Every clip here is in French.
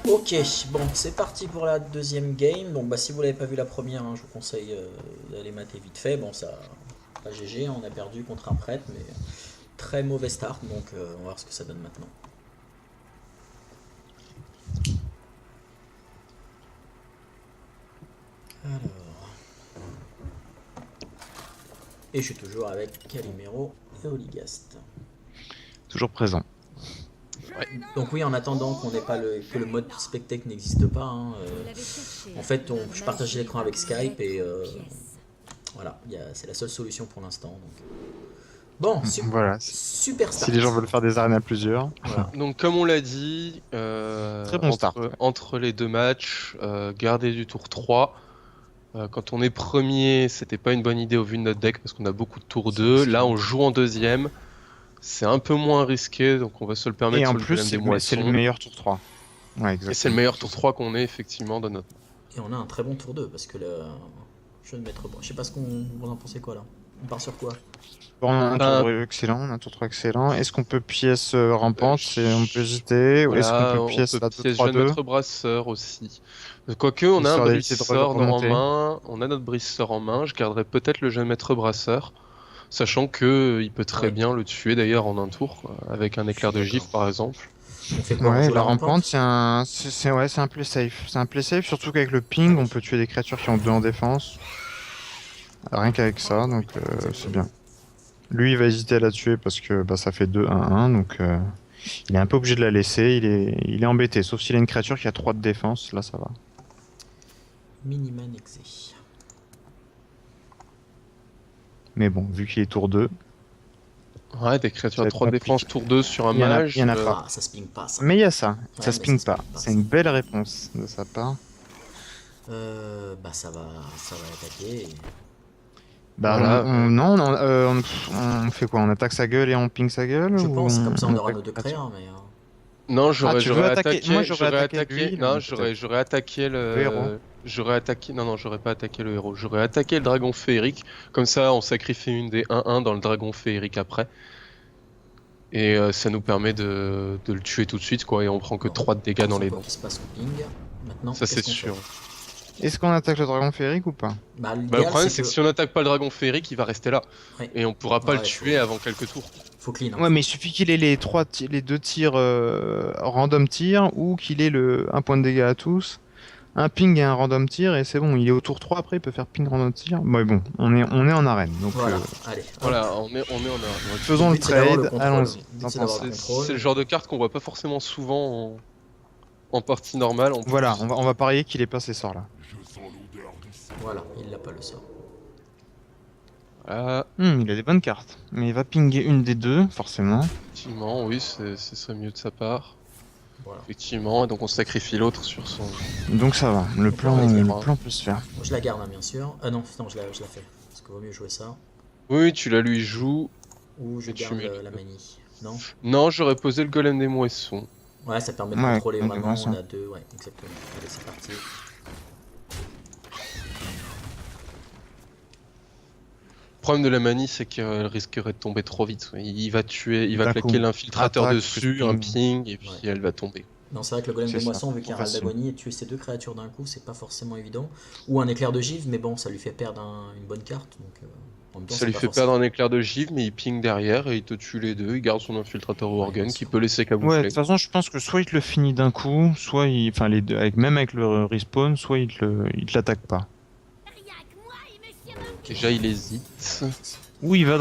Ok, bon, c'est parti pour la deuxième game. Donc, bah, si vous l'avez pas vu la première, hein, je vous conseille d'aller mater vite fait. Bon, ça, pas GG, on a perdu contre un prêtre, mais très mauvais start. Donc, on va voir ce que ça donne maintenant. Alors, et je suis toujours avec Calimero et Oligast. Toujours présent. Ouais. Donc oui, en attendant que le mode spectacle n'existe pas, hein, en fait, je partage l'écran avec Skype et voilà, c'est la seule solution pour l'instant. Bon, Voilà. super Si les gens start. veulent faire des arènes à plusieurs. Voilà. Donc comme on l'a dit, Très bon start. entre les deux matchs, garder du tour 3. Quand on est premier, c'était pas une bonne idée au vu de notre deck parce qu'on a beaucoup de tour 2. Là, on joue en deuxième. C'est un peu moins risqué, donc on va se le permettre Et en sur le plus, golem des moissons. c'est le meilleur tour 3. Ouais, Et c'est le meilleur tour 3 qu'on ait effectivement dans notre... Et on a un très bon tour 2 parce que le jeune maître... Je sais pas vous en pensez quoi là. On part sur quoi? Bon, on a un tour excellent, on a un tour 3 excellent. Est-ce qu'on peut pièce rampante? On peut hésiter. Ou est-ce qu'on peut pièce la 2 pièce 3 jeune 2 maître brasseur aussi. Quoique, on a un Histoire d'éviter de briseur en remonter. main. On a notre briseur en main. Je garderai peut-être le jeune maître brasseur. Sachant que il peut très bien le tuer d'ailleurs en un tour, quoi, avec un éclair de gifle par exemple. On fait quoi? On Ouais, joue la la rampante, rampante? c'est un play safe. C'est un play safe, surtout qu'avec le ping, on peut tuer des créatures qui ont 2 en défense. Rien qu'avec ça, donc c'est bien. Lui, il va hésiter à la tuer parce que bah, ça fait 2-1-1, donc il est un peu obligé de la laisser. Il est embêté, sauf s'il a une créature qui a 3 de défense, là ça va. Miniman exé. Mais bon, vu qu'il est tour 2, Ouais, des créatures ça va à être 3 de défense compliqué. tour 2 sur un Il y en a- mage. il y en a pas. Ah, ça sping pas ça. Mais il y a ça, Ouais, ça mais sping ça pas. sping pas, C'est ça. une belle réponse de sa part. Bah ça va attaquer. Bah Voilà. non, on fait quoi? On attaque sa gueule et on ping sa gueule? Je ou pense, comme ça on aura attaque nos deux la créature? créas, mais... Non, Ah, tu veux attaquer? Moi j'aurais j'aurais attaqué lui, non, peut-être. j'aurais attaqué Le héros. j'aurais attaqué, non, j'aurais pas attaqué le héros. J'aurais attaqué le dragon féerique. Comme ça, on sacrifie une des 1-1 dans le dragon féerique après. Et ça nous permet de le tuer tout de suite, quoi. Et on prend que 3 de dégâts dans les dents. Qui se passe au ping. Maintenant, Ça, c'est qu'est-ce qu'on sûr. fait? Est-ce qu'on attaque le dragon féerique ou pas? Bah, Bah, le problème, c'est que si on attaque pas le dragon féerique, il va rester là. Ouais. Et on pourra pas le Ouais, tuer avant quelques tours. faut clean. Hein. Ouais, mais il suffit qu'il ait les 2 tirs random tir ou qu'il ait un point de dégâts à tous, un ping et un random tir et c'est bon. Il est au tour 3 après, il peut faire ping random tir. Bon, on est en arène. Donc Voilà, allez. Voilà, on est en arène. faisons le but, c'est d'avoir le trade, contrôle. allons-y. Le but, c'est d'avoir le contrôle. C'est le genre de carte qu'on voit pas forcément souvent en partie normale. En plus. Voilà, on va parier qu'il est pas ces sorts là. Voilà, il l'a pas le sort. Voilà. Il a des bonnes cartes, mais il va pinguer une des deux, forcément. Effectivement, oui, ce serait mieux de sa part. Voilà. Effectivement, et donc on sacrifie l'autre sur son... Donc ça va, le plan peut se faire. Bon, je la garde, hein, bien sûr. Ah non, je la fais. Parce qu'il vaut mieux jouer ça. Oui, tu la lui joues. Ou je Et tu garde mets la manie. Non? Non, j'aurais posé le golem des moissons. Ouais, ça permet de Ouais, contrôler des vraiment. moissons. On a deux, ouais, exactement. Allez, c'est parti. Le problème de la manie, c'est qu'elle risquerait de tomber trop vite. Il va D'un claquer coup. l'infiltrateur Attaque, dessus, plus un ping. ping, et puis Ouais. elle va tomber. Non, c'est vrai que le golem C'est des ça, moissons, vu qu'il y a un trop râle d'agonie, et tuer ces deux créatures d'un coup, c'est pas forcément évident. Ou un éclair de givre, mais bon, ça lui fait perdre une bonne carte. Donc, en même temps, Ça c'est lui pas fait forcément- perdre un éclair de givre, mais il ping derrière et il te tue les deux. Il garde son infiltrateur bien Worgen sûr. qui peut laisser Ouais, de camoufler. toute façon, je pense que soit il te le finit d'un coup, soit enfin les deux, même avec le respawn, soit il te l'attaque pas. Déjà, il hésite. Ou il va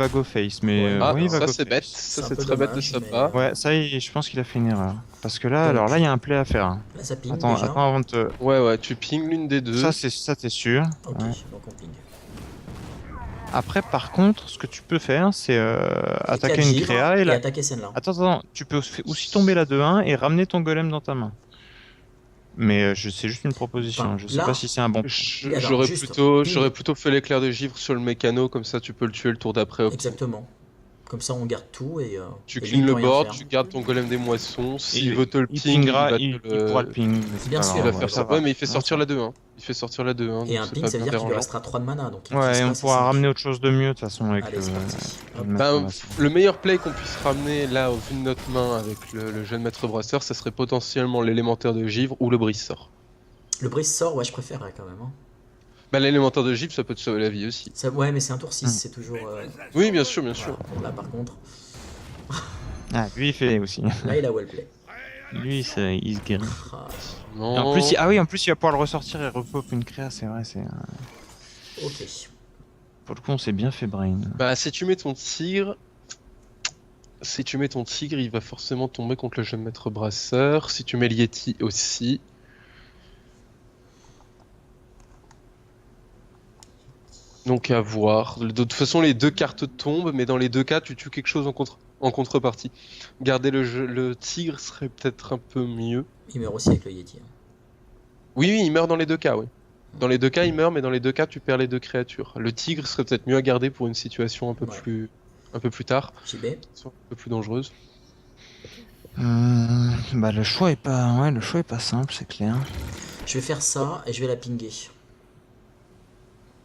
go face, mais Ouais. Ah, oui, il va ça go c'est face. bête. C'est Ça un c'est peu très bête de dommage, sa mais- part. Ouais, ça, je pense qu'il a fait une erreur. Parce que là, Donc- alors là, il y a un play à faire. Là, ça ping Attends, déjà. avant de te... Ouais, tu ping l'une des deux. Ça, t'es sûr. Ok, Ouais. donc on ping. Après, par contre, ce que tu peux faire, c'est attaquer Éclat de une givre créa et et la... attaquer celle-là. Attends, tu peux aussi tomber la 2-1 et ramener ton golem dans ta main. Mais c'est juste une proposition, Enfin, je sais là- pas si c'est un bon... Alors, J'aurais juste, plutôt, ping. j'aurais plutôt fait l'éclair de givre sur le mécano, comme ça tu peux le tuer le tour d'après. Exactement. Comme ça, on garde tout et. Tu et lui, clean il peut le rien board, faire. tu gardes ton golem des moissons. S'il Il- veut te le Il ping, pingera, va il te pourra le ping. mais C'est bien pas sûr, Il grave, va ouais, faire ça. ça va. Ouais, mais il fait Ouais, sortir ça la 2-1. Il fait sortir la 2-1. Et donc un c'est ping, pas ça veut bien dire qu'il lui dérangeant. restera 3 de mana. Donc il Ouais, et utilise on pas ses pourra cinq. ramener autre chose de mieux de toute façon avec Allez, c'est parti. Hop. le Ben, maître le meilleur play qu'on puisse ramener là au vu de notre main avec le jeune maître brasseur, ça serait potentiellement l'élémentaire de givre ou le brise-sort. Le brise sort, ouais, je préférerais quand même. Hein. Bah l'élémentaire de givre, ça peut te sauver la vie aussi. Ça, ouais, mais c'est un tour 6, Hmm. c'est toujours. Oui, bien sûr, bien sûr. Voilà. Bon, là, par contre, Ah, lui il fait aussi. là, il a well play. Lui il se guérit. Ah, Non. Et en plus, ah oui, en plus il va pouvoir le ressortir et repop une créa, c'est vrai, c'est. ok. Pour le coup, on s'est bien fait brain. Bah si tu mets ton tigre, il va forcément tomber contre le jeune maître brasseur. Si tu mets le Yeti aussi. Donc à voir. De toute façon, les deux cartes tombent, mais dans les deux cas, tu tues quelque chose en contrepartie. Garder le tigre serait peut-être un peu mieux. Il meurt aussi avec le Yeti. Hein. Oui, oui, il meurt dans les deux cas, oui. Dans les deux cas, il meurt, mais dans les deux cas, tu perds les deux créatures. Le tigre serait peut-être mieux à garder pour une situation un peu plus tard, JB. un peu plus dangereuse. Bah le choix est pas simple, c'est clair. Je vais faire ça et je vais la pinguer.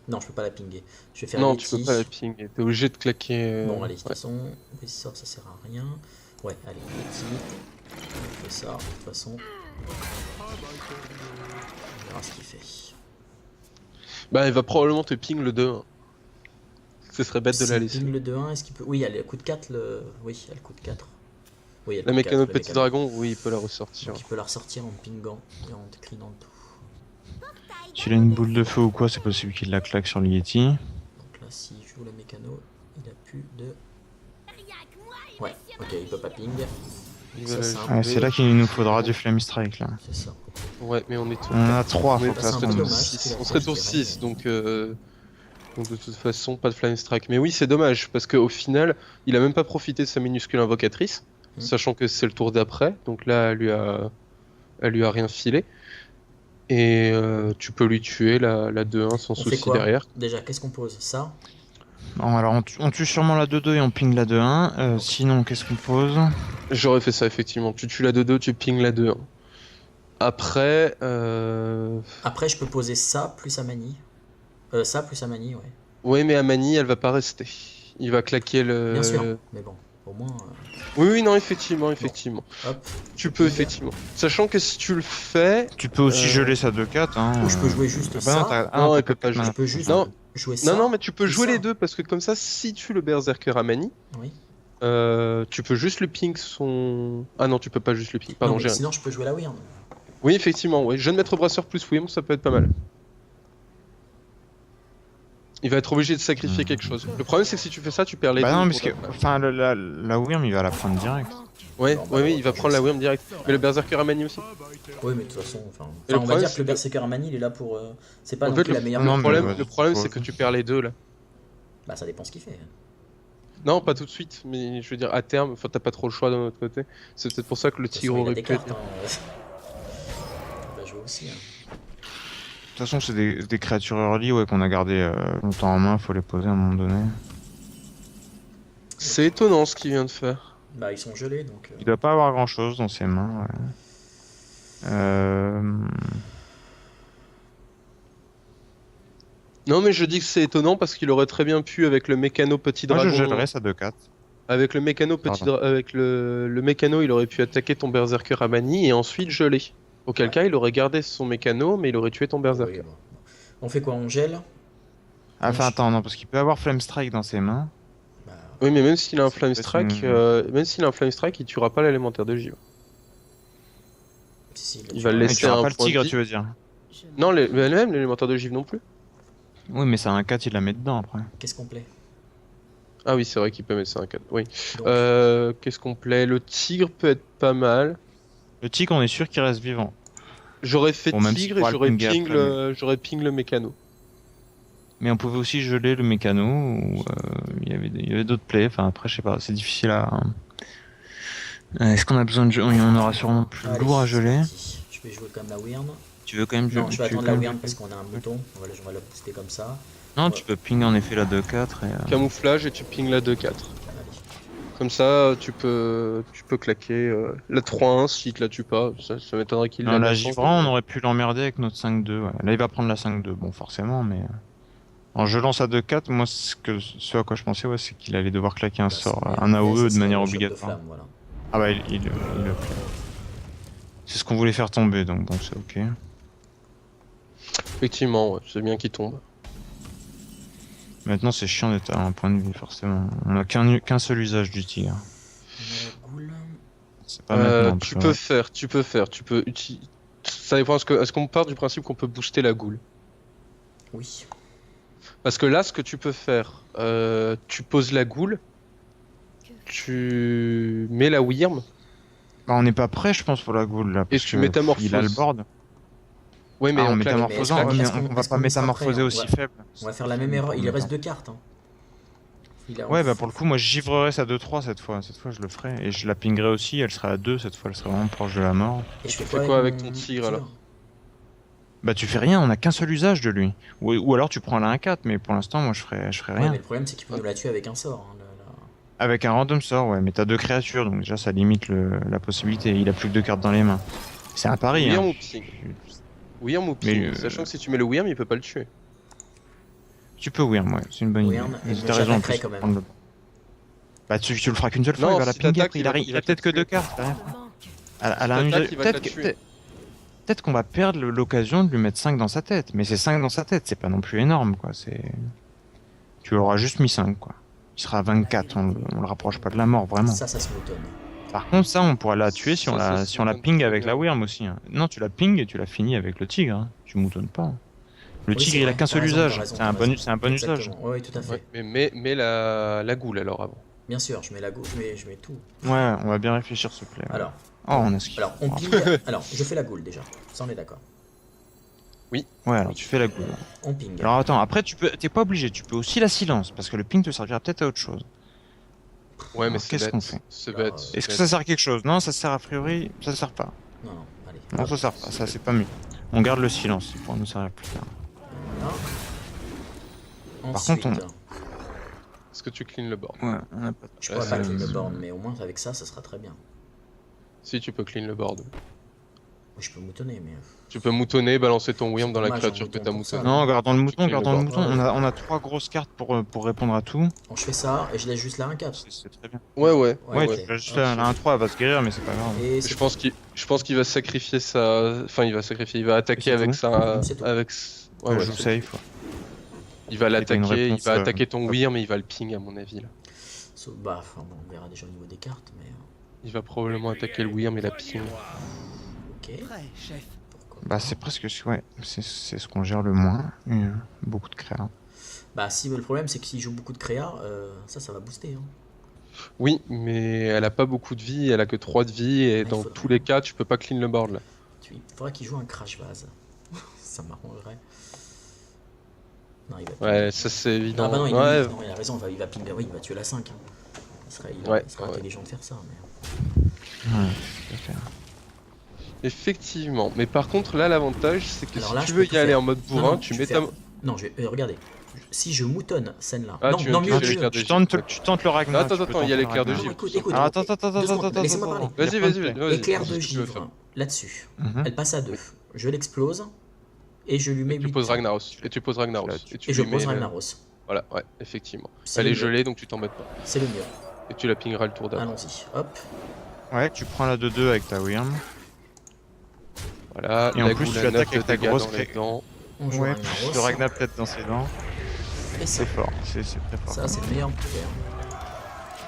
Non, je peux pas la pinguer. Je vais faire Non, Yeti. tu peux pas la ping, t'es obligé de claquer. Bon, allez, de toute ouais. façon, brise sort, ça sert à rien. Ouais, allez, Yeti. On fait ça, de toute façon. On verra ce qu'il fait. Bah, il va probablement te ping le 2-1. Ce serait bête de la S'il laisser. ping le 2-1, est-ce qu'il peut. Oui, il y a le coup de 4. Oui, il y a le coup de 4. Oui, il y a le La coup de 4, mécano le petit mécano. dragon, oui, il peut la ressortir. Donc il peut la ressortir en pingant et en cleanant tout. S'il a une boule de feu ou quoi, c'est possible qu'il la claque sur le Yeti. Donc là, s'il joue le mécano, il a plus de. Ouais, ok, il peut pas ping. Il Ça, va la c'est un jouer. Ouais, c'est là qu'il nous faudra du Flame Strike là. C'est ça. Ouais, mais on est On en a 3, Mais faut que ça, ça c'est un peu tombe. dommage. 6. qu'il a On serait fait, tour je dirais, 6, donc de toute façon, pas de Flying Strike. Mais oui, c'est dommage, parce qu'au final, il a même pas profité de sa minuscule invocatrice, sachant que c'est le tour d'après, donc là, elle lui a rien filé. Et tu peux lui tuer la 2-1 sans On fait souci quoi derrière. Déjà, qu'est-ce qu'on pose? Ça? Bon, alors on tue sûrement la 2-2 et on ping la 2-1. Sinon, qu'est-ce qu'on pose? J'aurais fait ça, effectivement. Tu tues la 2-2, tu ping la 2-1. Après, Après, je peux poser ça plus Amani. Ça plus Amani, ouais. ouais, mais Amani, elle va pas rester. Il va claquer le... Bien sûr. Mais bon, au moins. Oui, oui, non, effectivement. Hop. Tu peux, effectivement. Sachant que si tu le fais... Tu peux aussi geler sa 2-4. Hein, Ou je peux jouer juste Ah bah non, ça. t'as- Non, t'as elle peut pas jouer. Je peux juste Non. jouer ça. Non, mais tu peux c'est jouer ça. les deux, parce que comme ça, si tu le Berserker Amani, Oui. tu peux juste le ping son... Ah non, tu peux pas juste le ping, pardon, Non, mais j'ai rien. sinon, je peux jouer la Wyrm. Oui, effectivement, ouais. Jeune maître brasseur plus Wyrm, ça peut être pas mal. Il va être obligé de sacrifier quelque chose. Le problème, c'est que si tu fais ça, tu perds les Bah deux non, pour parce que ta- enfin la Wyrm il va la prendre direct. Ouais, Bon, bah, ouais, il va prendre la Wyrm direct. Mais le Berserker Amani aussi. Oui, mais de toute façon, enfin, Et le on va problème, dire c'est que le que- Berserker Amani, il est là pour. C'est pas En non fait, plus la meilleure. non, Le mais problème, vas-y, c'est que tu perds les deux là. Bah, ça dépend ce qu'il fait. Non, pas tout de suite, mais je veux dire à terme, enfin t'as pas trop le choix d'un autre côté. C'est peut-être pour ça que le De toute tigre façon, il a aurait des pu cartes. être. Hein. Il va jouer aussi. Hein. De toute façon, c'est des créatures early ouais, qu'on a gardé longtemps en main, faut les poser à un moment donné. C'est étonnant ce qu'il vient de faire. Bah, ils sont gelés donc. Il doit pas avoir grand chose dans ses mains. Ouais. Non, mais je dis que c'est étonnant parce qu'il aurait très bien pu avec le mécano petit Moi dragon. je gèlerais sa 2-4. Avec le mécano avec le mécano, il aurait pu attaquer ton berserker Amani et ensuite geler. Auquel cas, il aurait gardé son mécano, mais il aurait tué ton berserker. Oui, bon. On fait quoi? On gèle? Ah, enfin attends, non, parce qu'il peut avoir Flame Strike dans ses mains. Bah, Oui, mais même s'il a un Ça flame peut être strike, il tuera pas l'élémentaire de givre. si, Il va le Mais laisser tu auras un pas le point de tigre, vie. tu veux dire. Non, même l'élémentaire de givre non plus. Oui, mais c'est un 4, il la met dedans après. Qu'est-ce qu'on plaît? Ah oui, c'est vrai qu'il peut mettre ça un 4. Oui. Donc, Qu'est-ce qu'on plaît? Le tigre peut être pas mal. Le tigre, on est sûr qu'il reste vivant. J'aurais fait Bon, même tigre s'il pourra et le j'aurais pinguer ping, après, j'aurais ping le mécano. Mais on pouvait aussi geler le mécano, ou il y avait d'autres plays, enfin après je sais pas, c'est difficile à... Est-ce qu'on a besoin de... On aura sûrement plus allez, lourd à c'est geler. parti. Je vais jouer comme la Wyrm. Tu veux quand même Non, je vais tu veux attendre quand la même Wyrm geler parce qu'on a un mouton. On va la booster comme ça. Non, tu peux ping en effet la 2-4 et... Camouflage et tu ping la 2-4. Allez. Comme ça, tu peux claquer la 3-1 s'il te la tue pas. Ça m'étonnerait qu'il Non, la la mette. Givran, on aurait pu l'emmerder avec notre 5-2. Ouais. Là, il va prendre la 5-2. Bon, forcément, mais. En je lance à 2-4, moi, ce à quoi je pensais, ouais, c'est qu'il allait devoir claquer un Bah, sort, mais un après, AOE ça de serait manière le choc de obligatoire. flamme, voilà. Ah bah, il le claque. C'est ce qu'on voulait faire tomber, donc bon, c'est ok. Effectivement, ouais, c'est bien qu'il tombe. Maintenant, c'est chiant d'être à un point de vie, forcément. On a qu'un seul usage du tigre. On a la goule. C'est pas maintenant. Tu peux faire, tu peux utiliser. Ça dépend. Est-ce qu'on part du principe qu'on peut booster la goule? Oui. Parce que là, ce que tu peux faire, tu poses la goule, tu mets la wyrm, Bah, on n'est pas prêt, je pense, pour la goule, là. Parce tu que, métamorphoses. il a le board. Ouais, mais Ah, en on claque. métamorphosant, Mais ouais, mais est-ce qu'on- on va est-ce pas qu'on y sera métamorphoser prêt, hein? aussi faible. On va faire la même erreur. Il reste 2 cartes. Hein. Ouais, bah pour le coup, moi je givrerais sa 2-3 cette fois. Cette fois, je le ferai. Et je la pingerai aussi. Elle sera à 2 cette fois. Elle sera vraiment proche de la mort. Et je Tu fais fais quoi avec mon ton tigre, alors? Bah, tu fais rien. On a qu'un seul usage de lui. Ou alors tu prends la 1-4. Mais pour l'instant, moi je ferai Ouais, rien. mais le problème, c'est qu'il peut nous la tuer avec un sort. Hein, Avec un random sort, ouais. Mais t'as 2 créatures. Donc déjà, ça limite la possibilité. Il a plus que 2 cartes dans les mains. C'est un pari. Wyrm Hein. ou ping? Wyrm ou Mais, ping? Sachant que si tu mets le wyrm, il peut pas le tuer. Tu peux Wyrm, ouais. C'est une bonne Wyrm, idée. et Mais moi, t'as raison en j'attaquerai plus. quand même. Prendre le- Bah, tu le feras qu'une seule fois. Non, Il va la si pinguer. t'attaques, Après, il va il a peut-être que 2 cartes. Rien. Elle a un T'attaques, usage. il va te la tuer. Peut-être qu'on va perdre l'occasion de lui mettre 5 dans sa tête. Mais c'est 5 dans sa tête, c'est pas non plus énorme, quoi. Tu auras juste mis 5, quoi. Il sera à 24, on le rapproche pas de la mort, vraiment. Ça se moutonne. Par contre, ça, on pourra la tuer si on Ça, la, ça si on la moutonne ping très avec bien. la Wyrm aussi. Hein. Non, tu la ping et tu la finis avec le tigre. Hein. Tu moutonnes pas. Le Oui, tigre, c'est il a vrai, qu'un t'as seul raison, usage. t'as raison, C'est un t'as raison. c'est un bon usage. Exactement. Oui, tout à fait. Ouais, mais mets la goule alors avant. Bien sûr, je mets la gauche, je mets tout. Ouais, on va bien réfléchir, s'il te plaît. Ouais. Alors, Oh, on a ce qu'il alors on faut. ping. Alors, je fais la goule déjà. Ça, on est d'accord. Ouais, alors tu fais la goule. On ping. Alors attends, après, t'es pas obligé. Tu peux aussi la silence, parce que le ping te servira peut-être à autre chose. Ouais, mais Alors, c'est qu'est-ce bête. qu'on fait C'est Alors, bête. Est-ce que ça sert à quelque chose? Non, ça sert a priori, ça sert pas. Non, non, allez. Non, ça sert pas, ça c'est pas mieux. On garde le silence, il pourra nous servir plus tard. Voilà. contre, Ensuite, Est-ce que tu clean le board? Ouais, on a pas... je Ouais, pourrais pas c'est- clean le board, mais au moins avec ça, ça sera très bien. Si tu peux clean le board. Oui, je peux moutonner, mais. Tu peux moutonner, balancer ton wyrm dans la dommage, créature un que mouton t'as pour ça. moutonné. Non, gardons le mouton, clean gardons le le board. mouton. On a 3 grosses cartes pour répondre à tout. Bon, je fais ça et je laisse juste la 1-4. C'est très bien. Ouais, ouais. Ouais, ok. tu peux juste Ok. la 1-3, elle va se guérir, mais c'est pas grave. Et Je pense qu'il va sacrifier sa. Enfin, il va attaquer C'est avec tout. sa. C'est tout. Avec. Ouais, Ouais, ouais, joue c'est- safe. Ouais. Il va une l'attaquer, il réponse, va attaquer ton wyrm et il va le ping à mon avis là. Bah, enfin, bon, on verra déjà au niveau des cartes, mais. Il va probablement attaquer le wyrm et la ping. Ok. Prêt, chef. Pourquoi Bah, c'est presque. Ouais, c'est ce qu'on gère le moins. Beaucoup de créa. Bah, si, mais le problème, c'est que s'il joue beaucoup de créa, ça va booster. Hein. Oui, mais elle a pas beaucoup de vie, elle a que 3 de vie et il dans faudrait. tous les cas, tu peux pas clean le board là. Il faudrait qu'il joue un crash vase. Ça m'arrangerait. Non, il va Ouais, ça c'est évident. Non, bah non, Ouais, il a raison, il va ping, oui, il va tuer la 5. Hein. Il Ouais, serait ouais. intelligent de faire ça. Mais... Ouais, tout à fait. effectivement. Mais par contre, là, l'avantage, c'est que Alors si là, tu je veux peux tout y aller faire. en mode Non, bourrin, non, tu je mets vais ta. faire- Non, regardez. Si je moutonne celle-là. Ah, non, tu non, veux mieux, tuer mieux. l'éclair de givre. Tu tentes le Ragnar. Attends, tu peux attends, il y a tenter l'éclair de le givre. Ragnar. Écoute, Alors, attends, deux secondes, attends, laissez-moi attends, parler. Vas-y, Il y a vas-y, plein de vas-y. Éclair vas-y, de ce que tu veux givre faire. là-dessus. Mhm. Elle passe à 2. Je l'explose et je lui mets Tu 8. poses Ragnaros. Et tu poses Ragnaros. tu Et je lui mets pose le- Ragnaros. Voilà, ouais, effectivement. C'est Elle le est mieux. gelée, donc tu t'embêtes pas. C'est le mieux. Et tu la pingeras le tour d'après. Allons-y. Hop. Ouais, tu prends la 2-2 avec ta Wyrm. Voilà, Et en la plus, goule tu à 9 attaques de avec ta dégâts grosse dans les cré- dents. On joue Ouais, Ragnaros. le Ragnar peut-être dans ses dents. Et C'est ça. fort, c'est très fort. Ça, c'est le meilleur pouvoir.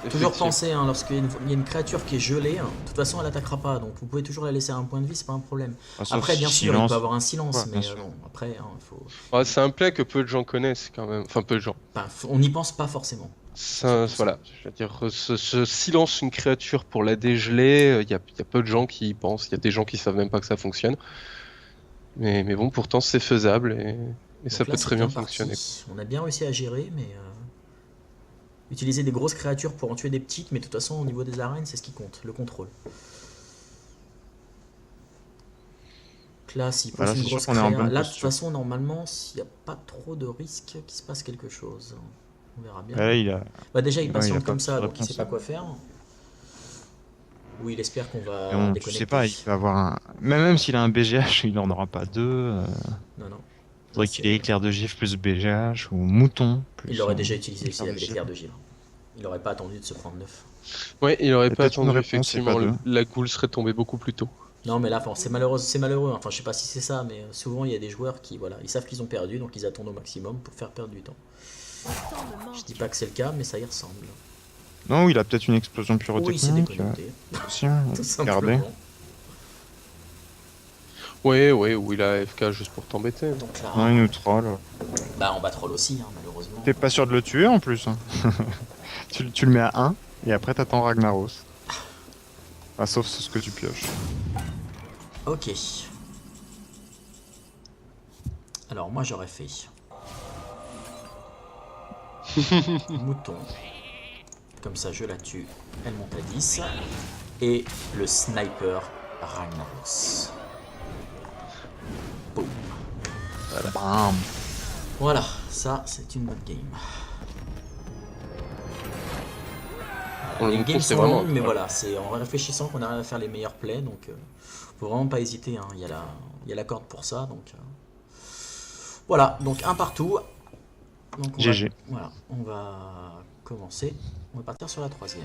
Toujours Effectivement. penser, hein, lorsqu'il y a une créature qui est gelée, hein, de toute façon elle attaquera pas, donc vous pouvez toujours la laisser à un point de vie, c'est pas un problème. Enfin, sauf Après, bien sûr, il silence. peut avoir un silence, Ouais, mais bien sûr. bon, après, hein, faut... Ouais, c'est un play que peu de gens connaissent quand même. Enfin, peu de gens. on n'y pense pas forcément. Voilà, je veux dire, ce silence une créature pour la dégeler, il y a peu de gens qui y pensent, il y a des gens qui savent même pas que ça fonctionne. Mais bon, pourtant c'est faisable et ça Donc peut là, très c'est bien parti. fonctionner. On a bien réussi à gérer, mais... Utiliser des grosses créatures pour en tuer des petites, mais de toute façon, au niveau des arènes, c'est ce qui compte, le contrôle. Donc là, s'il pose Voilà, une c'est sûr grosse qu'on est en créa... bonne Là, de toute posture. façon, normalement, s'il n'y a pas trop de risque qu'il se passe quelque chose. On verra bien. Là, il a... Bah déjà il Ouais, il a patiente pas comme de ça, donc il réponse. sait pas quoi faire. Ou il espère qu'on va Mais bon, tu déconnecter. sais pas, il peut avoir un... Même s'il a un BGH, il en aura pas deux. Non, non. Faudrait qu'il ait éclair de gifle plus BGH ou mouton plus. Il l'aurait déjà utilisé éclair s'il de avait gifle. l'éclair de givre. Il aurait pas attendu de se prendre 9. Ouais, il aurait Il y a pas peut-être une attendu, réponse et pas effectivement. deux. La goule serait tombée beaucoup plus tôt. Non, mais là, bon, c'est malheureux, c'est malheureux. Enfin, je sais pas si c'est ça, mais souvent il y a des joueurs qui, voilà, ils savent qu'ils ont perdu, donc ils attendent au maximum pour faire perdre du temps. Je dis pas que c'est le cas, mais ça y ressemble. Non, il a peut-être une explosion Oui, il s'est pyrotechnique. déconnecté, Aussi, hein, tout regardez. simplement. Ouais, ou il a AFK juste pour t'embêter. Donc là, Non, il nous troll. bah on bat troll aussi, hein, malheureusement. T'es pas sûr de le tuer en plus. Hein. tu le mets à 1 et après t'attends Ragnaros. Enfin, sauf ce que tu pioches. Ok. Alors moi j'aurais fait mouton. Comme ça je la tue. Elle monte à 10. Et le sniper Ragnaros. Boum. Bam. Voilà, ça c'est une bonne game. Bon, le Les mouton, games c'est sont vraiment longues, mais incroyable. voilà, c'est en réfléchissant qu'on arrive à faire les meilleurs plays, donc faut vraiment pas hésiter, hein. Il y a la corde pour ça, donc voilà, donc un partout. Donc GG. voilà, on va commencer, on va partir sur la troisième.